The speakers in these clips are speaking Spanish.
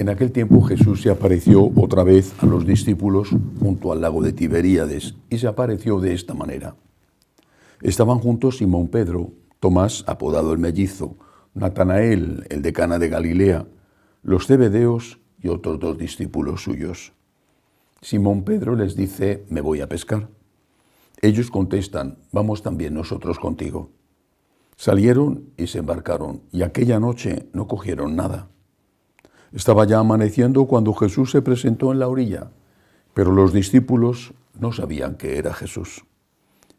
En aquel tiempo Jesús se apareció otra vez a los discípulos junto al lago de Tiberíades y se apareció de esta manera. Estaban juntos Simón Pedro, Tomás, apodado el mellizo, Natanael, el de Cana de Galilea, los Zebedeos y otros 2 discípulos suyos. Simón Pedro les dice: me voy a pescar. Ellos contestan: vamos también nosotros contigo. Salieron y se embarcaron, y aquella noche no cogieron nada. Estaba ya amaneciendo cuando Jesús se presentó en la orilla, pero los discípulos no sabían que era Jesús.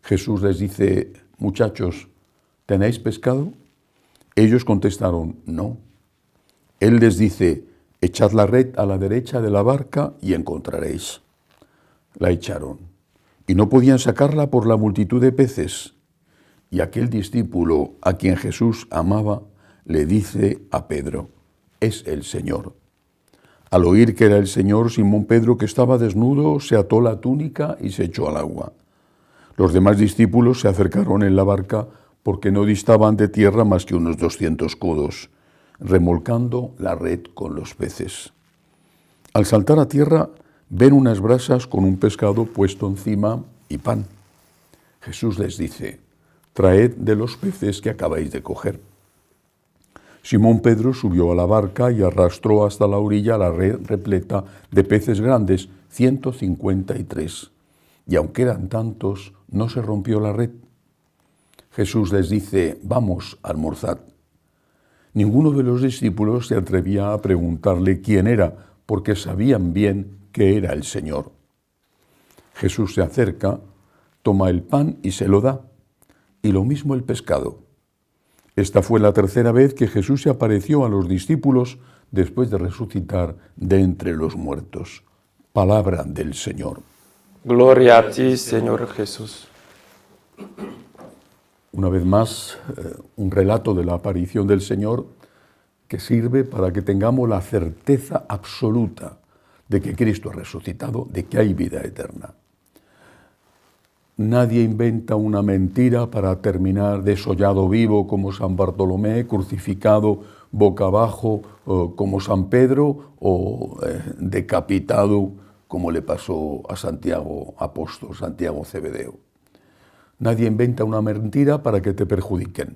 Jesús les dice: muchachos, ¿tenéis pescado? Ellos contestaron: no. Él les dice: echad la red a la derecha de la barca y encontraréis. La echaron, y no podían sacarla por la multitud de peces. Y aquel discípulo a quien Jesús amaba le dice a Pedro: es el Señor. Al oír que era el Señor, Simón Pedro, que estaba desnudo, se ató la túnica y se echó al agua. Los demás discípulos se acercaron en la barca porque no distaban de tierra más que unos 200 codos, remolcando la red con los peces. Al saltar a tierra, ven unas brasas con un pescado puesto encima y pan. Jesús les dice: traed de los peces que acabáis de coger. Simón Pedro subió a la barca y arrastró hasta la orilla la red repleta de peces grandes, 153. Y aunque eran tantos, no se rompió la red. Jesús les dice: vamos, almorzad. Ninguno de los discípulos se atrevía a preguntarle quién era, porque sabían bien que era el Señor. Jesús se acerca, toma el pan y se lo da, y lo mismo el pescado. Esta fue la tercera vez que Jesús se apareció a los discípulos después de resucitar de entre los muertos. Palabra del Señor. Gloria a ti, Señor Jesús. Una vez más, un relato de la aparición del Señor que sirve para que tengamos la certeza absoluta de que Cristo ha resucitado, de que hay vida eterna. Nadie inventa una mentira para terminar desollado vivo como San Bartolomé, crucificado boca abajo como San Pedro o decapitado como le pasó a Santiago apóstol, Santiago Zebedeo. Nadie inventa una mentira para que te perjudiquen.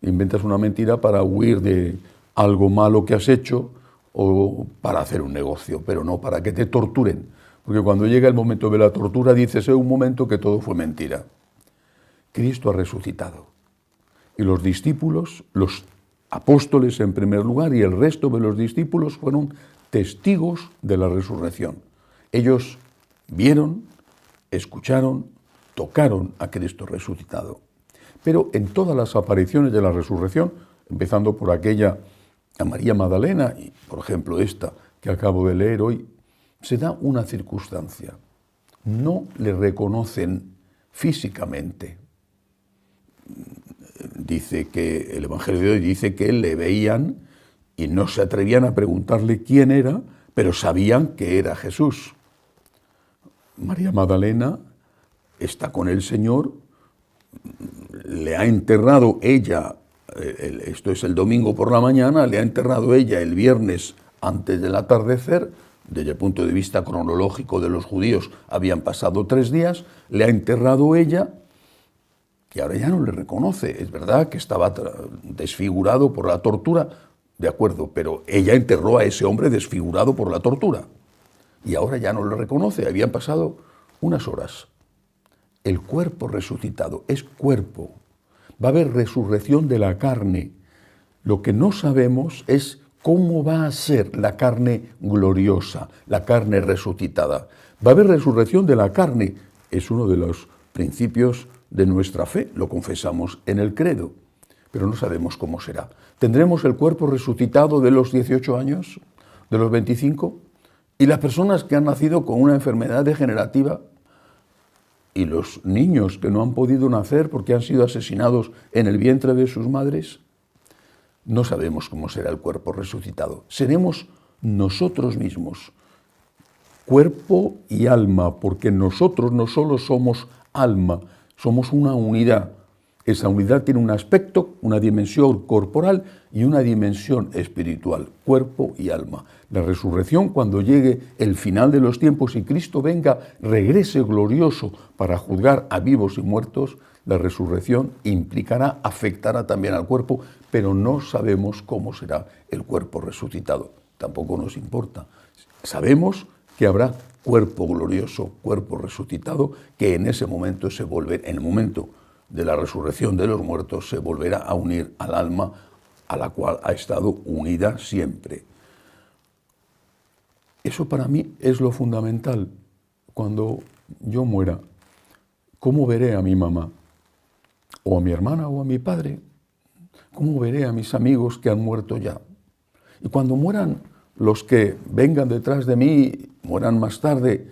Inventas una mentira para huir de algo malo que has hecho o para hacer un negocio, pero no para que te torturen. Porque cuando llega el momento de la tortura dices: es un momento que todo fue mentira. Cristo ha resucitado. Y los discípulos, los apóstoles en primer lugar y el resto de los discípulos fueron testigos de la resurrección. Ellos vieron, escucharon, tocaron a Cristo resucitado. Pero en todas las apariciones de la resurrección, empezando por aquella a María Magdalena y, por ejemplo, esta que acabo de leer hoy, se da una circunstancia. No le reconocen físicamente. Dice que el Evangelio de hoy dice que le veían y no se atrevían a preguntarle quién era, pero sabían que era Jesús. María Magdalena está con el Señor, le ha enterrado ella, esto es el domingo por la mañana, le ha enterrado ella el viernes antes del atardecer. Desde el punto de vista cronológico de los judíos habían pasado 3 días, le ha enterrado ella y ahora ya no le reconoce. Es verdad que estaba desfigurado por la tortura, de acuerdo, pero ella enterró a ese hombre desfigurado por la tortura y ahora ya no le reconoce. Habían pasado unas horas. El cuerpo resucitado es cuerpo. Va a haber resurrección de la carne. Lo que no sabemos es cómo va a ser la carne gloriosa, la carne resucitada. Va a haber resurrección de la carne. Es uno de los principios de nuestra fe. Lo confesamos en el credo, pero no sabemos cómo será. ¿Tendremos el cuerpo resucitado de los 18 años, de los 25? ¿Y las personas que han nacido con una enfermedad degenerativa? ¿Y los niños que no han podido nacer porque han sido asesinados en el vientre de sus madres? No sabemos cómo será el cuerpo resucitado. Seremos nosotros mismos, cuerpo y alma, porque nosotros no solo somos alma, somos una unidad. Esa unidad tiene un aspecto, una dimensión corporal y una dimensión espiritual, cuerpo y alma. La resurrección, cuando llegue el final de los tiempos y Cristo venga, regrese glorioso para juzgar a vivos y muertos, la resurrección implicará, afectará también al cuerpo, pero no sabemos cómo será el cuerpo resucitado. Tampoco nos importa. Sabemos que habrá cuerpo glorioso, cuerpo resucitado, que en ese momento en el momento de la resurrección de los muertos, se volverá a unir al alma a la cual ha estado unida siempre. Eso para mí es lo fundamental. Cuando yo muera, ¿cómo veré a mi mamá? ¿O a mi hermana o a mi padre? ¿Cómo veré a mis amigos que han muerto ya? Y cuando mueran los que vengan detrás de mí, mueran más tarde,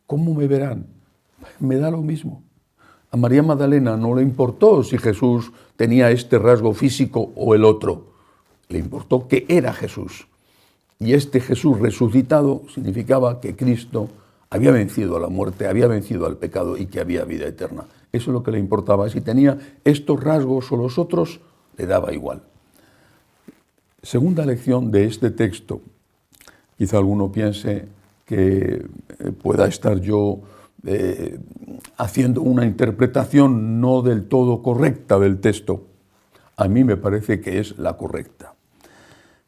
¿cómo me verán? Me da lo mismo. A María Magdalena no le importó si Jesús tenía este rasgo físico o el otro. Le importó que era Jesús. Y este Jesús resucitado significaba que Cristo había vencido a la muerte, había vencido al pecado y que había vida eterna. Eso es lo que le importaba. Si tenía estos rasgos o los otros, le daba igual. Segunda lección de este texto. Quizá alguno piense que pueda estar yo haciendo una interpretación no del todo correcta del texto. A mí me parece que es la correcta.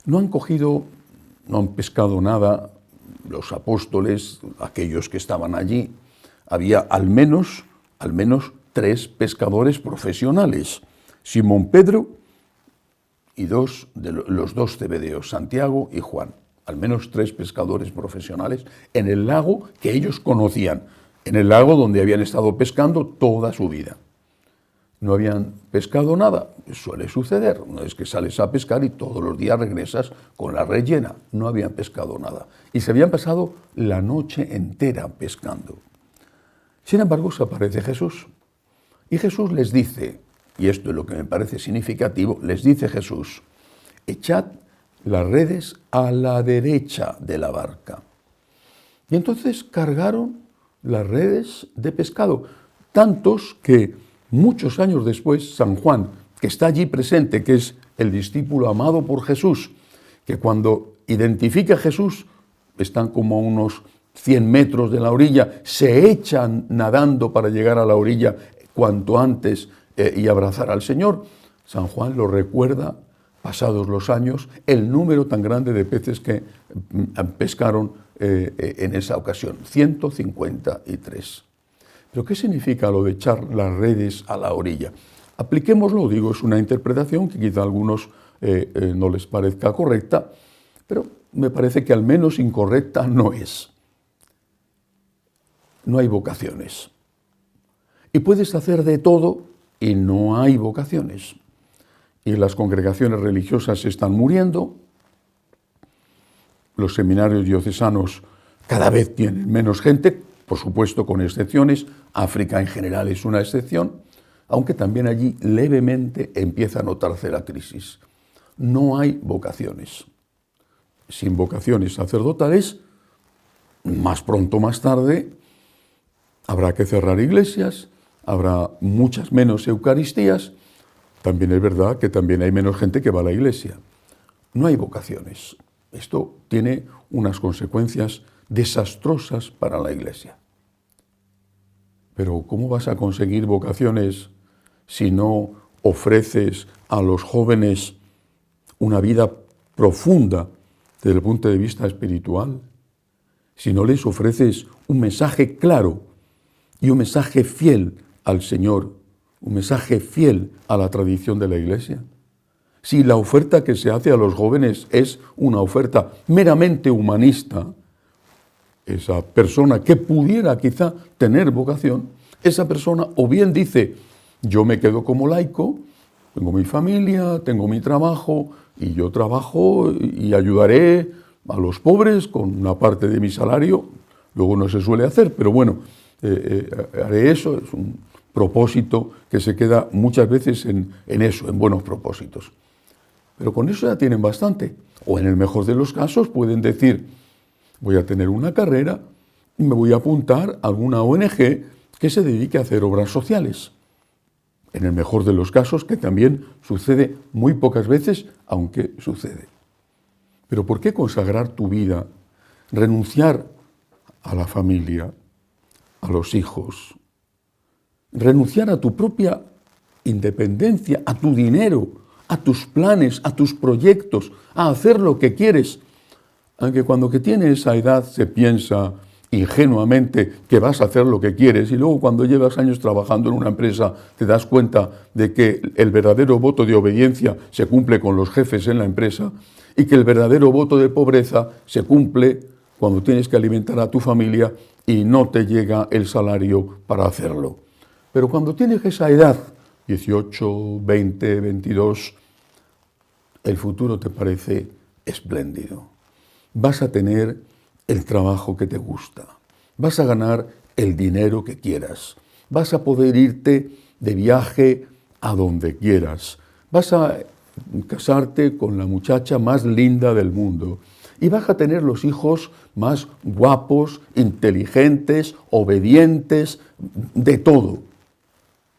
No han pescado nada los apóstoles, aquellos que estaban allí. Había al menos 3 pescadores profesionales, Simón Pedro y los 2 zebedeos, Santiago y Juan. Al menos 3 pescadores profesionales en el lago que ellos conocían, en el lago donde habían estado pescando toda su vida. No habían pescado nada, suele suceder, una vez que sales a pescar y todos los días regresas con la red llena. No habían pescado nada y se habían pasado la noche entera pescando. Sin embargo, se aparece Jesús y Jesús les dice, y esto es lo que me parece significativo, les dice Jesús: echad las redes a la derecha de la barca. Y entonces cargaron las redes de pescado, tantos que muchos años después San Juan, que está allí presente, que es el discípulo amado por Jesús, que cuando identifica a Jesús, están como a unos 100 metros de la orilla, se echan nadando para llegar a la orilla cuanto antes y abrazar al Señor. San Juan lo recuerda, pasados los años, el número tan grande de peces que pescaron en esa ocasión, 153. ¿Pero qué significa lo de echar las redes a la orilla? Apliquémoslo, digo, es una interpretación que quizá a algunos no les parezca correcta, pero me parece que al menos incorrecta no es. No hay vocaciones. Y puedes hacer de todo y no hay vocaciones. Y las congregaciones religiosas se están muriendo, los seminarios diocesanos cada vez tienen menos gente, por supuesto con excepciones, África en general es una excepción, aunque también allí levemente empieza a notarse la crisis. No hay vocaciones. Sin vocaciones sacerdotales, más pronto o más tarde, habrá que cerrar iglesias, habrá muchas menos eucaristías. También es verdad que también hay menos gente que va a la iglesia. No hay vocaciones. Esto tiene unas consecuencias desastrosas para la iglesia. Pero ¿cómo vas a conseguir vocaciones si no ofreces a los jóvenes una vida profunda desde el punto de vista espiritual? Si no les ofreces un mensaje claro y un mensaje fiel al Señor, un mensaje fiel a la tradición de la Iglesia. Si la oferta que se hace a los jóvenes es una oferta meramente humanista, esa persona que pudiera quizá tener vocación, esa persona o bien dice, yo me quedo como laico, tengo mi familia, tengo mi trabajo, y yo trabajo y ayudaré a los pobres con una parte de mi salario, luego no se suele hacer, pero bueno, haré eso, es un propósito que se queda muchas veces en eso, en buenos propósitos. Pero con eso ya tienen bastante. O en el mejor de los casos pueden decir, voy a tener una carrera y me voy a apuntar a alguna ONG que se dedique a hacer obras sociales. en el mejor de los casos, que también sucede muy pocas veces, aunque sucede. Pero ¿por qué consagrar tu vida, renunciar a la familia, a los hijos, renunciar a tu propia independencia, a tu dinero, a tus planes, a tus proyectos, a hacer lo que quieres? Aunque cuando que tienes esa edad se piensa ingenuamente que vas a hacer lo que quieres y luego cuando llevas años trabajando en una empresa te das cuenta de que el verdadero voto de obediencia se cumple con los jefes en la empresa y que el verdadero voto de pobreza se cumple cuando tienes que alimentar a tu familia y no te llega el salario para hacerlo. Pero cuando tienes esa edad, 18, 20, 22, el futuro te parece espléndido. Vas a tener el trabajo que te gusta, vas a ganar el dinero que quieras, vas a poder irte de viaje a donde quieras, vas a casarte con la muchacha más linda del mundo y vas a tener los hijos más guapos, inteligentes, obedientes, de todo.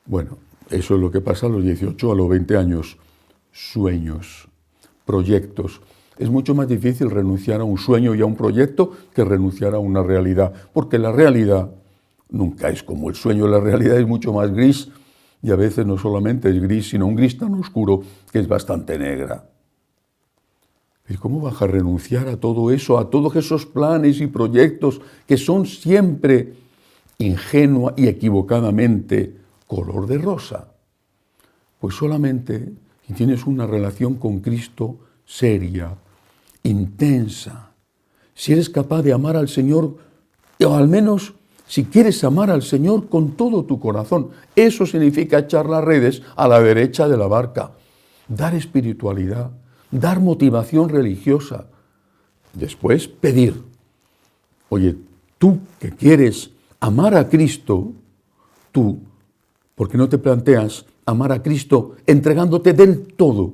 Bueno, eso es lo que pasa a los 18, a los 20 años. Sueños, proyectos. Es mucho más difícil renunciar a un sueño y a un proyecto que renunciar a una realidad, porque la realidad nunca es como el sueño, la realidad es mucho más gris y a veces no solamente es gris, sino un gris tan oscuro que es bastante negra. ¿Y cómo vas a renunciar a todo eso, a todos esos planes y proyectos que son siempre ingenua y equivocadamente color de rosa? Pues solamente si tienes una relación con Cristo seria, intensa, si eres capaz de amar al Señor, o al menos si quieres amar al Señor con todo tu corazón. Eso significa echar las redes a la derecha de la barca, dar espiritualidad, dar motivación religiosa. Después pedir. Oye, tú que quieres amar a Cristo, tú, ¿por qué no te planteas amar a Cristo entregándote del todo?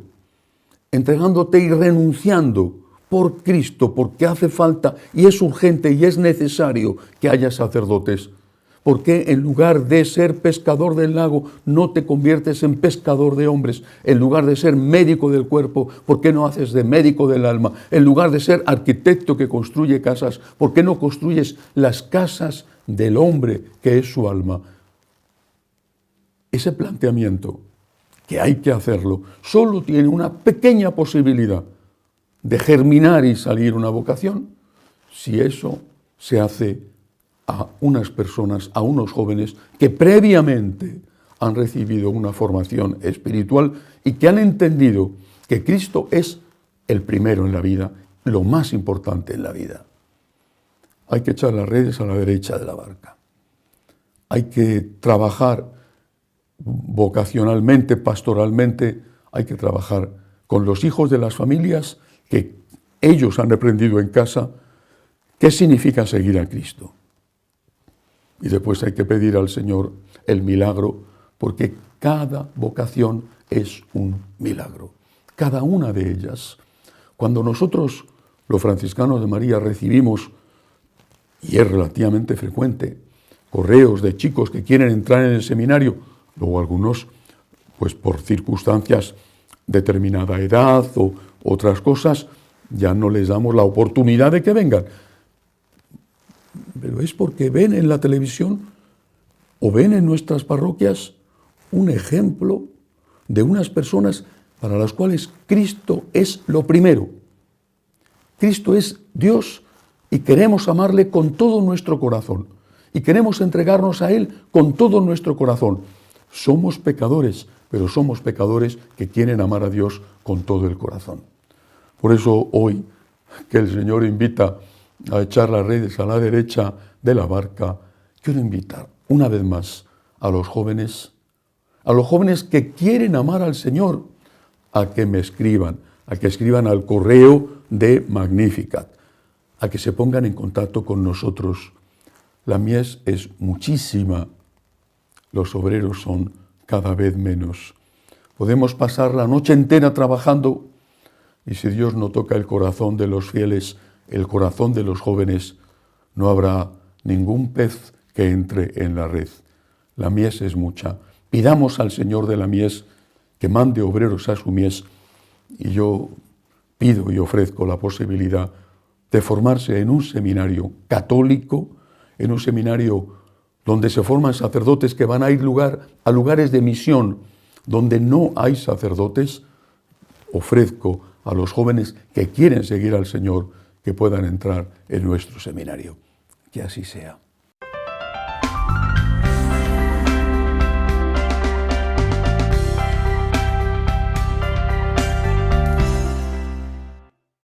Entregándote y renunciando por Cristo, porque hace falta y es urgente y es necesario que haya sacerdotes. ¿Por qué en lugar de ser pescador del lago no te conviertes en pescador de hombres? En lugar de ser médico del cuerpo, ¿por qué no haces de médico del alma? En lugar de ser arquitecto que construye casas, ¿por qué no construyes las casas del hombre que es su alma? Ese planteamiento, que hay que hacerlo, solo tiene una pequeña posibilidad de germinar y salir una vocación si eso se hace a unas personas, a unos jóvenes que previamente han recibido una formación espiritual y que han entendido que Cristo es el primero en la vida, lo más importante en la vida. Hay que echar las redes a la derecha de la barca. Hay que trabajar vocacionalmente, pastoralmente, hay que trabajar con los hijos de las familias que ellos han aprendido en casa qué significa seguir a Cristo. Y después hay que pedir al Señor el milagro, porque cada vocación es un milagro, cada una de ellas. Cuando nosotros, los franciscanos de María, recibimos, y es relativamente frecuente, correos de chicos que quieren entrar en el seminario, luego algunos, pues por circunstancias, determinada edad o otras cosas, ya no les damos la oportunidad de que vengan. Pero es porque ven en la televisión o ven en nuestras parroquias un ejemplo de unas personas para las cuales Cristo es lo primero. Cristo es Dios y queremos amarle con todo nuestro corazón y queremos entregarnos a Él con todo nuestro corazón. Somos pecadores, pero somos pecadores que quieren amar a Dios con todo el corazón. Por eso hoy, que el Señor invita a echar las redes a la derecha de la barca, quiero invitar una vez más a los jóvenes que quieren amar al Señor, a que me escriban, a que escriban al correo de Magnificat, a que se pongan en contacto con nosotros. La mies es muchísima, los obreros son cada vez menos. Podemos pasar la noche entera trabajando y si Dios no toca el corazón de los fieles, el corazón de los jóvenes, no habrá ningún pez que entre en la red. La mies es mucha, Pidamos al Señor de la mies que mande obreros a su mies, y yo pido y ofrezco la posibilidad de formarse en un seminario católico, en un seminario donde se forman sacerdotes que van a ir a lugares de misión donde no hay sacerdotes. Ofrezco a los jóvenes que quieren seguir al Señor que puedan entrar en nuestro seminario. Que así sea.